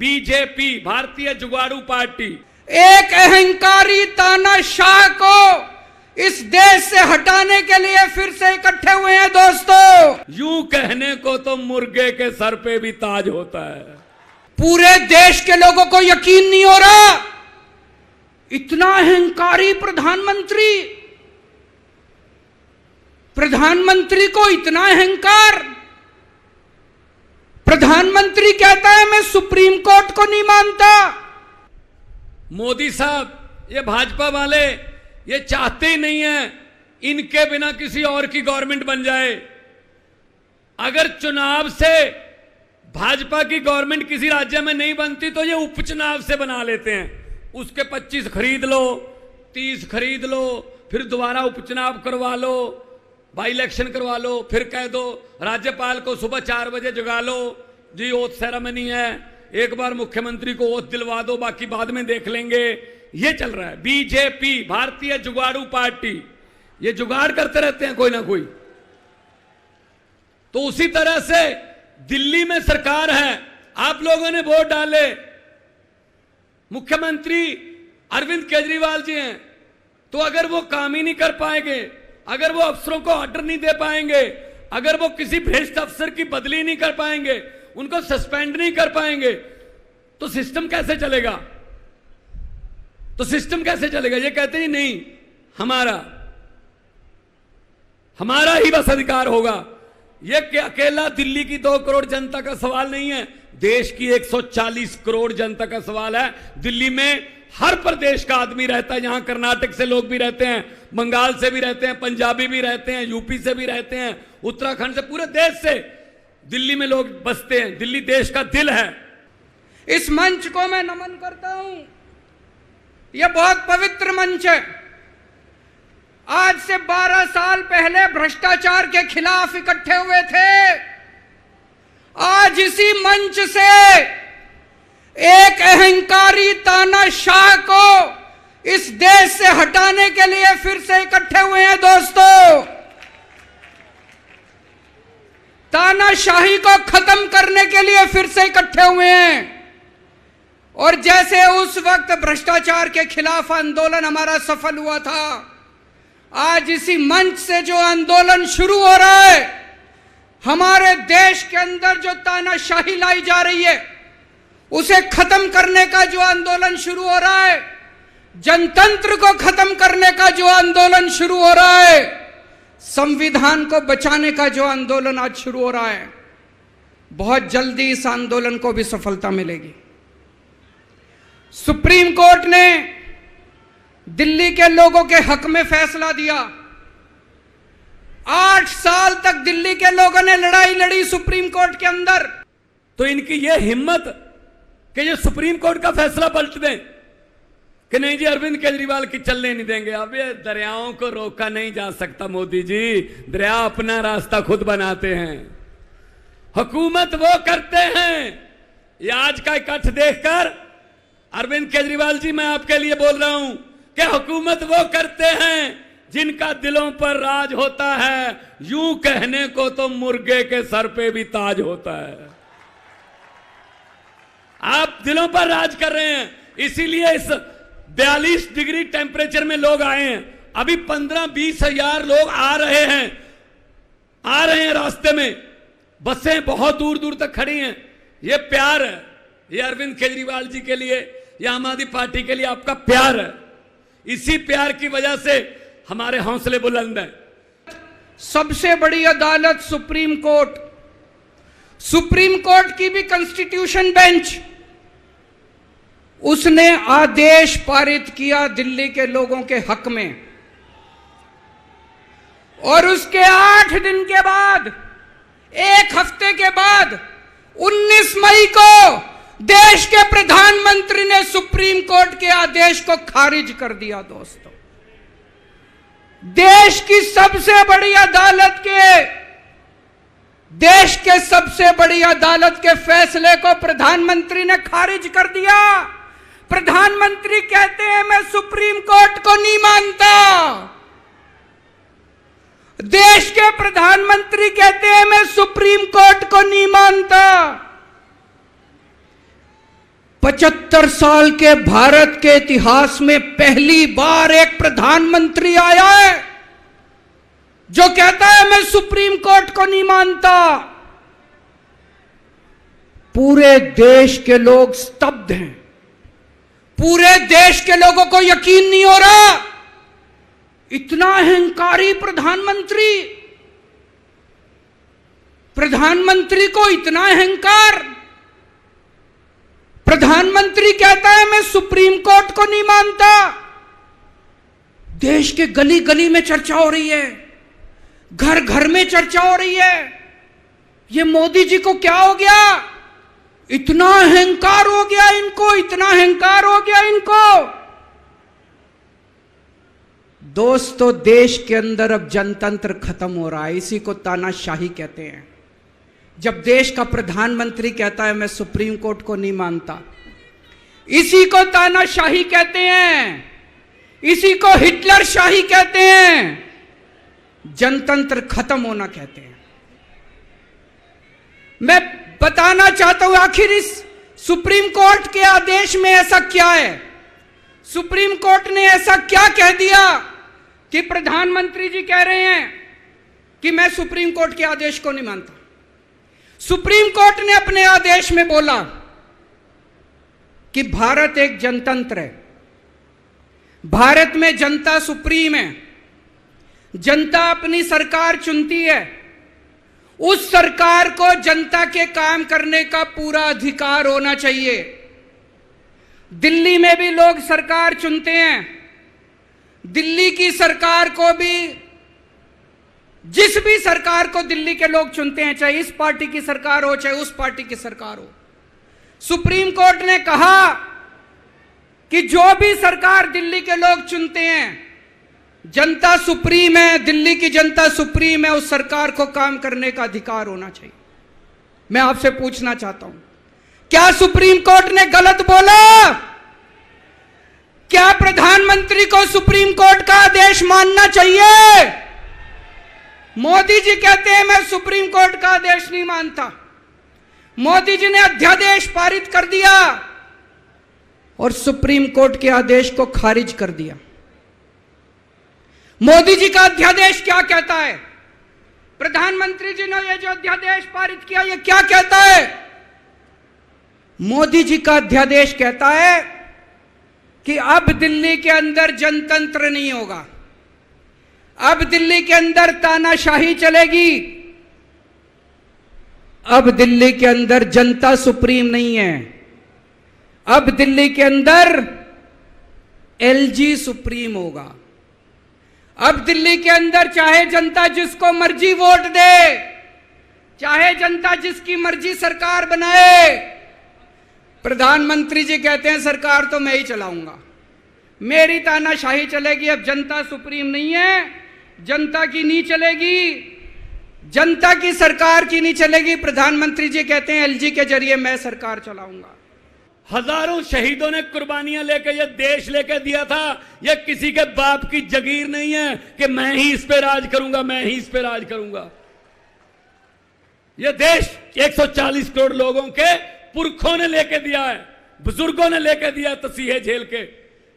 BJP, भारतीय जुगाड़ू party, एक अहंकारी तानाशाह को इस देश से हटाने के लिए फिर से इकट्ठे हुए हैं दोस्तों। यूं कहने को तो मुर्गे के सर पे भी ताज होता है। पूरे देश के लोगों को यकीन नहीं हो रहा, इतना अहंकारी प्रधानमंत्री को इतना अहंकार। प्रधानमंत्री कहता है मैं सुप्रीम कोर्ट को नहीं मानता। मोदी साहब, ये भाजपा वाले ये चाहते ही नहीं है इनके बिना किसी और की गवर्नमेंट बन जाए। अगर चुनाव से भाजपा की गवर्नमेंट किसी राज्य में नहीं बनती तो ये उपचुनाव से बना लेते हैं। उसके 25 खरीद लो, 30 खरीद लो, फिर दोबारा उपचुनाव करवा लो, बाई इलेक्शन करवा लो, फिर कह दो राज्यपाल को सुबह 4 बजे जगा लो जी, ओथ सेरेमनी है, एक बार मुख्यमंत्री को ओथ दिलवा दो, बाकी बाद में देख लेंगे। ये चल रहा है। बीजेपी, भारतीय जुगाड़ू पार्टी, ये जुगाड़ करते रहते हैं कोई ना कोई। तो उसी तरह से दिल्ली में सरकार है, आप लोगों ने वोट डाले, मुख्यमंत्री अरविंद केजरीवाल जी हैं, तो अगर वो काम ही नहीं कर पाएंगे, अगर वो अफसरों को ऑर्डर नहीं दे पाएंगे, अगर वो किसी भ्रष्ट अफसर की बदली नहीं कर पाएंगे, उनको सस्पेंड नहीं कर पाएंगे, तो सिस्टम कैसे चलेगा? ये कहते हैं नहीं, हमारा ही बस अधिकार होगा। ये अकेला दिल्ली की 2 करोड़ जनता का सवाल नहीं है, देश की 140 करोड़ जनता का सवाल है। दिल्ली में हर प्रदेश का आदमी रहता है, यहां कर्नाटक से लोग भी रहते हैं, बंगाल से भी रहते हैं, पंजाबी भी रहते हैं, यूपी से भी रहते हैं, उत्तराखंड से, पूरे देश से दिल्ली में लोग बसते हैं। दिल्ली देश का दिल है। इस मंच को मैं नमन करता हूं, यह बहुत पवित्र मंच है। आज से 12 साल पहले भ्रष्टाचार के खिलाफ इकट्ठे हुए थे। आज इसी मंच से एक अहंकारी तानाशाह को इस देश से हटाने के लिए फिर से इकट्ठे हुए हैं दोस्तों। तानाशाही को खत्म करने के लिए फिर से इकट्ठे हुए हैं। और जैसे उस वक्त भ्रष्टाचार के खिलाफ आंदोलन हमारा सफल हुआ था, आज इसी मंच से जो आंदोलन शुरू हो रहा है, हमारे देश के अंदर जो तानाशाही लाई जा रही है उसे खत्म करने का जो आंदोलन शुरू हो रहा है, जनतंत्र को खत्म करने का जो आंदोलन शुरू हो रहा है, संविधान को बचाने का जो आंदोलन आज शुरू हो रहा है, बहुत जल्दी इस आंदोलन को भी सफलता मिलेगी। सुप्रीम कोर्ट ने दिल्ली के लोगों के हक में फैसला दिया। 8 साल तक दिल्ली के लोगों ने लड़ाई लड़ी सुप्रीम कोर्ट के अंदर, तो इनकी यह हिम्मत कि ये सुप्रीम कोर्ट का फैसला पलट दें कि नहीं जी अरविंद केजरीवाल की चलने नहीं देंगे। अब ये दरियाओं को रोका नहीं जा सकता मोदी जी, दरिया अपना रास्ता खुद बनाते हैं, हुकूमत वो करते हैं। ये आज का इकट्ठ देखकर अरविंद केजरीवाल जी, मैं आपके लिए बोल रहा हूं कि हुकूमत वो करते हैं जिनका दिलों पर राज होता है। यूं कहने को तो मुर्गे के सर पे भी ताज होता है। आप दिलों पर राज कर रहे हैं, इसीलिए इस 42 डिग्री टेम्परेचर में लोग आए हैं। अभी 15-20 हजार लोग आ रहे हैं रास्ते में, बसें बहुत दूर दूर तक खड़ी हैं। ये प्यार है, ये अरविंद केजरीवाल जी के लिए, ये आम आदमी पार्टी के लिए आपका प्यार है। इसी प्यार की वजह से हमारे हौसले बुलंद हैं। सबसे बड़ी अदालत सुप्रीम कोर्ट, सुप्रीम कोर्ट की भी कॉन्स्टिट्यूशन बेंच, उसने आदेश पारित किया दिल्ली के लोगों के हक में। और उसके 8 दिन के बाद, 1 हफ्ते के बाद, 19 मई को देश के प्रधानमंत्री ने सुप्रीम कोर्ट के आदेश को खारिज कर दिया। दोस्तों, देश की सबसे बड़ी अदालत के फैसले को प्रधानमंत्री ने खारिज कर दिया। प्रधानमंत्री कहते हैं मैं सुप्रीम कोर्ट को नहीं मानता। देश के प्रधानमंत्री कहते हैं मैं सुप्रीम कोर्ट को नहीं मानता। 75 साल के भारत के इतिहास में पहली बार एक प्रधानमंत्री आया है जो कहता है मैं सुप्रीम कोर्ट को नहीं मानता। पूरे देश के लोग स्तब्ध हैं, पूरे देश के लोगों को यकीन नहीं हो रहा। इतना अहंकारी प्रधानमंत्री, प्रधानमंत्री को इतना अहंकार। प्रधानमंत्री कहता है मैं सुप्रीम कोर्ट को नहीं मानता। देश के गली गली में चर्चा हो रही है, घर घर में चर्चा हो रही है। ये मोदी जी को क्या हो गया? इतना अहंकार हो गया इनको, इतना अहंकार हो गया इनको। दोस्तों, देश के अंदर अब जनतंत्र खत्म हो रहा है। इसी को तानाशाही कहते हैं। जब देश का प्रधानमंत्री कहता है मैं सुप्रीम कोर्ट को नहीं मानता, इसी को तानाशाही कहते हैं, इसी को हिटलर शाही कहते हैं, जनतंत्र खत्म होना कहते हैं। मैं बताना चाहता हूं आखिर इस सुप्रीम कोर्ट के आदेश में ऐसा क्या है। सुप्रीम कोर्ट ने ऐसा क्या कह दिया कि प्रधानमंत्री जी कह रहे हैं कि मैं सुप्रीम कोर्ट के आदेश को नहीं मानता। सुप्रीम कोर्ट ने अपने आदेश में बोला कि भारत एक जनतंत्र है, भारत में जनता सुप्रीम है, जनता अपनी सरकार चुनती है, उस सरकार को जनता के काम करने का पूरा अधिकार होना चाहिए। दिल्ली में भी लोग सरकार चुनते हैं, दिल्ली की सरकार को भी, जिस भी सरकार को दिल्ली के लोग चुनते हैं, चाहे इस पार्टी की सरकार हो चाहे उस पार्टी की सरकार हो। सुप्रीम कोर्ट ने कहा कि जो भी सरकार दिल्ली के लोग चुनते हैं, जनता सुप्रीम है, दिल्ली की जनता सुप्रीम है, उस सरकार को काम करने का अधिकार होना चाहिए। मैं आपसे पूछना चाहता हूं, क्या सुप्रीम कोर्ट ने गलत बोला? क्या प्रधानमंत्री को सुप्रीम कोर्ट का आदेश मानना चाहिए? मोदी जी कहते हैं मैं सुप्रीम कोर्ट का आदेश नहीं मानता। मोदी जी ने अध्यादेश पारित कर दिया और सुप्रीम कोर्ट के आदेश को खारिज कर दिया। मोदी जी का अध्यादेश क्या कहता है? प्रधानमंत्री जी ने यह जो अध्यादेश पारित किया, यह क्या कहता है? मोदी जी का अध्यादेश कहता है कि अब दिल्ली के अंदर जनतंत्र नहीं होगा, अब दिल्ली के अंदर तानाशाही चलेगी, अब दिल्ली के अंदर जनता सुप्रीम नहीं है, अब दिल्ली के अंदर एलजी सुप्रीम होगा। अब दिल्ली के अंदर चाहे जनता जिसको मर्जी वोट दे, चाहे जनता जिसकी मर्जी सरकार बनाए, प्रधानमंत्री जी कहते हैं सरकार तो मैं ही चलाऊंगा, मेरी तानाशाही चलेगी। अब जनता सुप्रीम नहीं है, जनता की नहीं चलेगी, जनता की सरकार की नहीं चलेगी। प्रधानमंत्री जी कहते हैं एलजी के जरिए मैं सरकार चलाऊंगा। हजारों शहीदों ने कुर्बानियां लेकर ये देश लेकर दिया था। ये किसी के बाप की जगीर नहीं है कि मैं ही इस पे राज करूंगा, मैं ही इस पे राज करूंगा। ये देश 140 करोड़ लोगों के पुरखों ने लेके दिया है, बुजुर्गों ने लेके दिया तसीहे झेल के।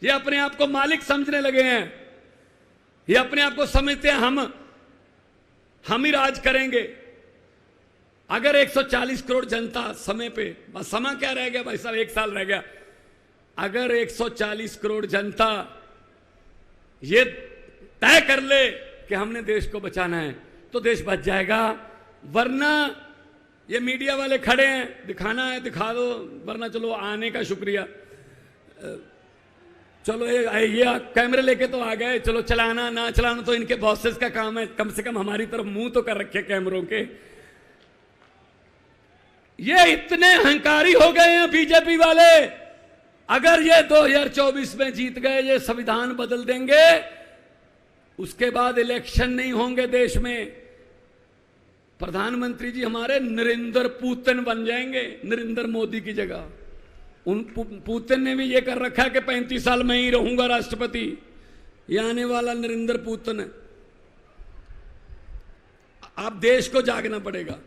ये अपने आप को मालिक समझने लगे हैं, ये अपने आप को समझते हैं हम ही राज करेंगे। अगर 140 करोड़ जनता समय पे, बस समय क्या रह गया भाई साहब, 1 साल रह गया। अगर 140 करोड़ जनता ये तय कर ले कि हमने देश को बचाना है तो देश बच जाएगा। वरना ये मीडिया वाले खड़े हैं, दिखाना है दिखा दो, वरना चलो आने का शुक्रिया, चलो ये कैमरे लेके तो आ गए, चलो चलाना ना चलाना तो इनके बॉसेस का काम है, कम से कम हमारी तरफ मुंह तो कर रखे कैमरों के। ये इतने अहंकारी हो गए हैं बीजेपी वाले। अगर ये 2024 में जीत गए, ये संविधान बदल देंगे, उसके बाद इलेक्शन नहीं होंगे देश में, प्रधानमंत्री जी हमारे नरेंद्र पुतिन बन जाएंगे, नरेंद्र मोदी की जगह। उन पुतिन ने भी ये कर रखा है कि 35 साल में ही रहूंगा राष्ट्रपति। ये आने वाला नरेंद्र पुतिन है। अब देश को जागना पड़ेगा।